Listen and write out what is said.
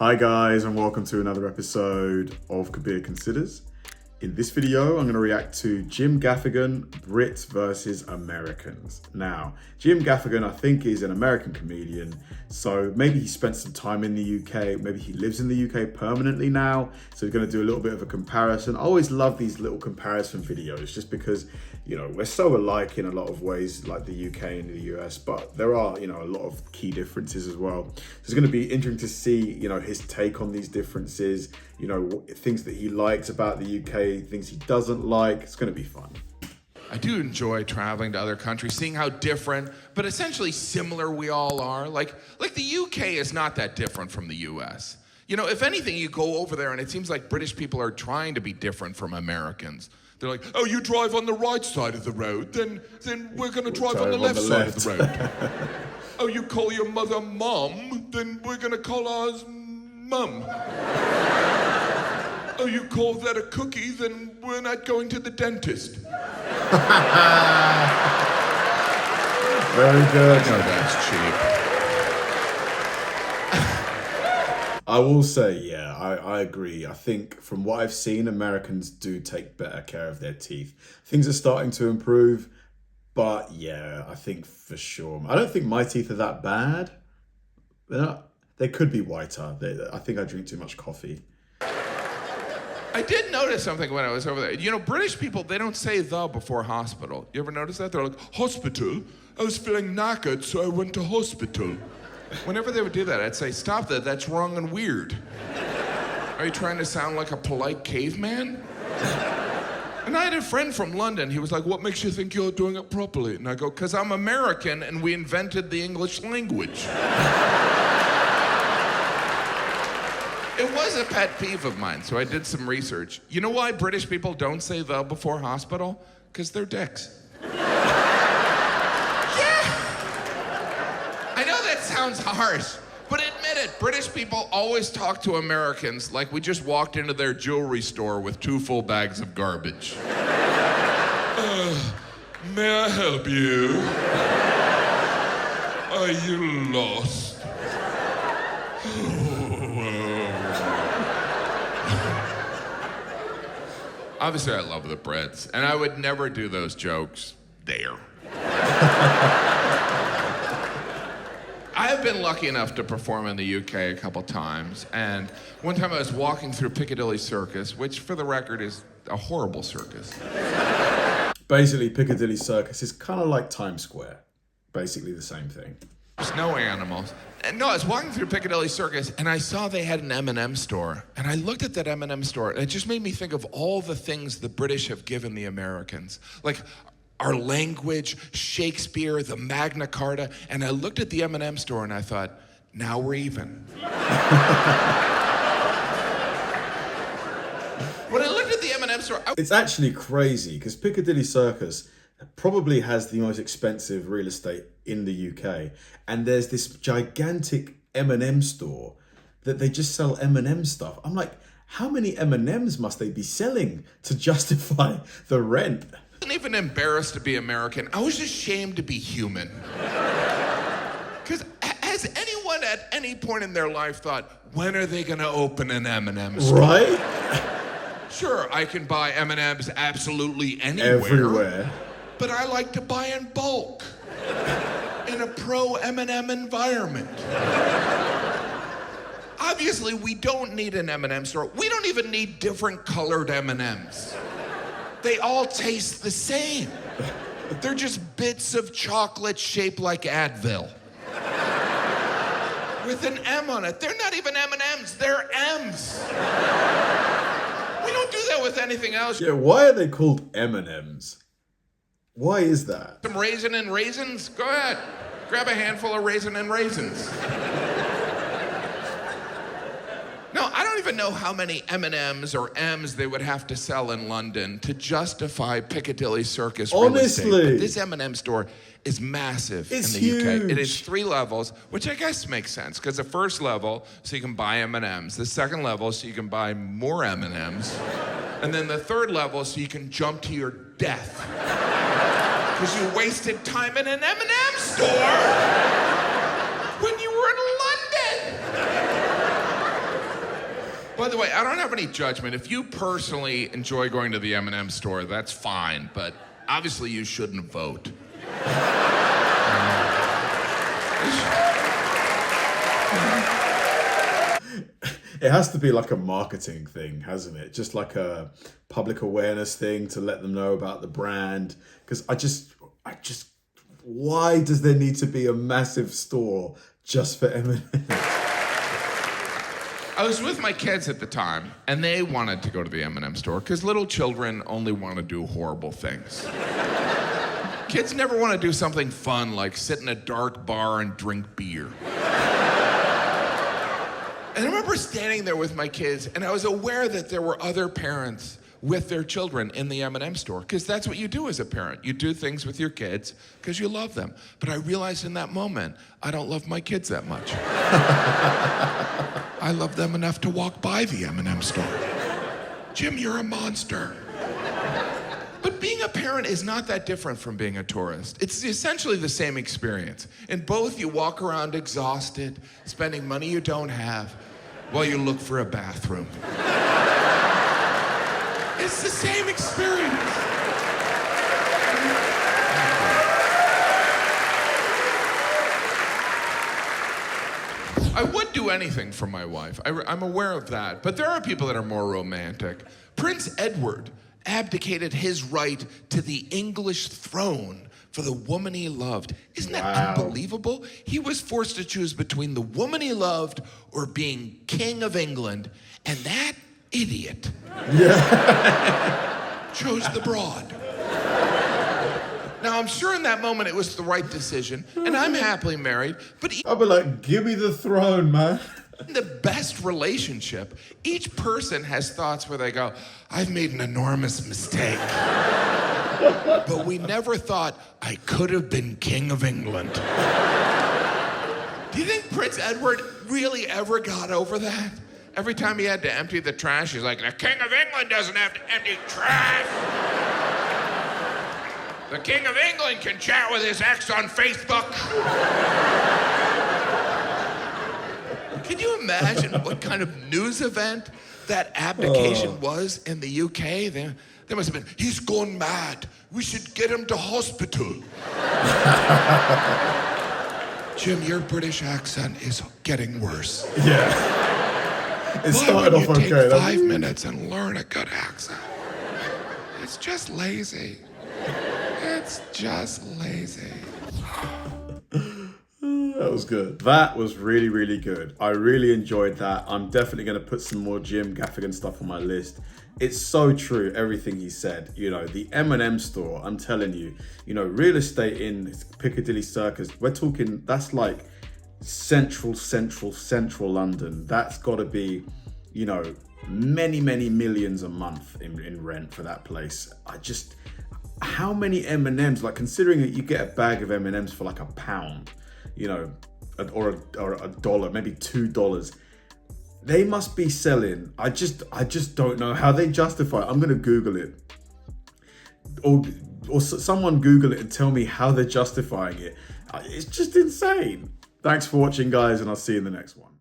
Hi guys, and welcome to another episode of Kabir Considers. In this video, I'm going to react to Jim Gaffigan, Brit versus Americans. Now, Jim Gaffigan, I think, is an American comedian, so maybe he spent some time in the UK, maybe he lives in the UK permanently now, so we're going to do a little bit of a comparison. I always love these little comparison videos just because, you know, we're so alike in a lot of ways, like the UK and the US, but there are, you know, a lot of key differences as well. So it's going to be interesting to see, you know, his take on these differences, you know, things that he likes about the UK, things he doesn't like. It's going to be fun. I do enjoy traveling to other countries, seeing how different, but essentially similar we all are. Like the UK is not that different from the US. You know, if anything, you go over there and it seems like British people are trying to be different from Americans. They're like, oh, you drive on the right side of the road, then we're going to drive on the left side of the road. Oh, you call your mother Mom, then we're going to call ours Mum. Oh, you call that a cookie, then we're not going to the dentist. Very good. No, that's cheap. I will say, yeah, I agree. I think from what I've seen, Americans do take better care of their teeth. Things are starting to improve, but yeah, I think for sure. I don't think my teeth are that bad. They could be whiter. I think I drink too much coffee. I did notice something when I was over there. You know, British people, they don't say the before hospital. You ever notice that? They're like, hospital? I was feeling knackered, so I went to hospital. Whenever they would do that, I'd say, stop that, that's wrong and weird. Are you trying to sound like a polite caveman? And I had a friend from London, he was like, what makes you think you're doing it properly? And I go, because I'm American and we invented the English language. It was a pet peeve of mine, so I did some research. You know why British people don't say the before hospital? Because they're dicks. I know that sounds harsh, but admit it, British people always talk to Americans like we just walked into their jewelry store with 2 full bags of garbage. May I help you? Are you lost? Obviously, I love the Brits, and I would never do those jokes there. I have been lucky enough to perform in the UK a couple times, and one time I was walking through Piccadilly Circus, which for the record is a horrible circus. Basically, Piccadilly Circus is kind of like Times Square. Basically the same thing. There's no animals. And no, I was walking through Piccadilly Circus, and I saw they had an M&M store, and I looked at that M&M store, and it just made me think of all the things the British have given the Americans. Like, our language, Shakespeare, the Magna Carta, and I looked at the M&M store and I thought, now we're even. When I looked at the M&M store, It's actually crazy because Piccadilly Circus probably has the most expensive real estate in the UK, and there's this gigantic M&M store that they just sell M&M stuff. I'm like, how many M&Ms must they be selling to justify the rent? I wasn't even embarrassed to be American. I was ashamed to be human. Because has anyone at any point in their life thought, when are they gonna open an M&M store? Right? Sure, I can buy M&Ms absolutely anywhere. Everywhere. But I like to buy in bulk. In a pro-M&M environment. Obviously, we don't need an M&M store. We don't even need different colored M&Ms. They all taste the same. They're just bits of chocolate shaped like Advil. With an M on it. They're not even M&Ms, they're M's. We don't do that with anything else. Yeah, why are they called M&Ms? Why is that? Some raisin and raisins? Go ahead. Grab a handful of raisin and raisins. No, I don't even know how many M&Ms or M's they would have to sell in London to justify Piccadilly Circus real estate. Honestly. But this M&M store is massive in the huge. UK. It is 3 levels, which I guess makes sense, because the first level, so you can buy M&Ms. The second level, so you can buy more M&Ms. And then the third level, so you can jump to your death. Because you wasted time in an M&M store when you were in London. By the way, I don't have any judgment. If you personally enjoy going to the M&M store, that's fine, but obviously you shouldn't vote. It has to be like a marketing thing, hasn't it? Just like a public awareness thing to let them know about the brand. Because I just, why does there need to be a massive store just for M&M's? I was with my kids at the time, and they wanted to go to the M&M store because little children only want to do horrible things. Kids never want to do something fun like sit in a dark bar and drink beer. And I remember standing there with my kids, and I was aware that there were other parents with their children in the M&M store, because that's what you do as a parent. You do things with your kids because you love them. But I realized in that moment, I don't love my kids that much. I love them enough to walk by the M&M store. Jim, you're a monster. But being a parent is not that different from being a tourist. It's essentially the same experience. In both, you walk around exhausted, spending money you don't have, while you look for a bathroom. It's the same experience. I would do anything for my wife. I'm aware of that. But there are people that are more romantic. Prince Edward abdicated his right to the English throne for the woman he loved. Isn't that unbelievable? He was forced to choose between the woman he loved or being King of England, and that idiot chose the broad. Now, I'm sure in that moment it was the right decision, and I'm happily married, but I'll be like, give me the throne, man. in the best relationship, each person has thoughts where they go, I've made an enormous mistake. But we never thought I could have been King of England. Do you think Prince Edward really ever got over that? Every time he had to empty the trash, he's like, the King of England doesn't have to empty trash. The King of England can chat with his ex on Facebook. Can you imagine what kind of news event that abdication was in the UK? There must have been, he's gone mad. We should get him to hospital. Jim, your British accent is getting worse. Yeah. It started off okay. Take 5 minutes and learn a good accent. It's just lazy. It's just lazy. That was good. That was really, really good. I really enjoyed that. I'm definitely going to put some more Jim Gaffigan stuff on my list. It's so true, everything he said. You know, the M&M store, I'm telling you, you know, real estate in Piccadilly Circus, we're talking, that's like central London. That's got to be, you know, many millions a month in rent for that place. How many M&Ms, like considering that you get a bag of M&Ms for like £1, you know, or a dollar, maybe $2. They must be selling. I just don't know how they justify it. I'm gonna Google it, or someone Google it and tell me how they're justifying it. It's just insane. Thanks for watching, guys, and I'll see you in the next one.